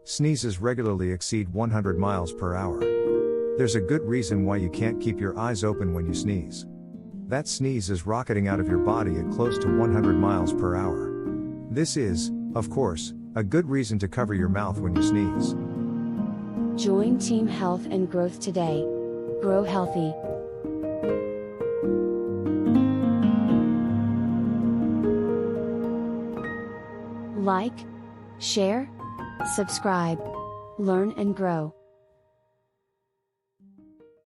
Sneezes regularly exceed 100 miles per hour. There's a good reason why you can't keep your eyes open when you sneeze. That sneeze is rocketing out of your body at close to 100 miles per hour. This is, of course, a good reason to cover your mouth when you sneeze. Join Team Health and Growth today. Grow healthy. Like, share, subscribe, learn and grow.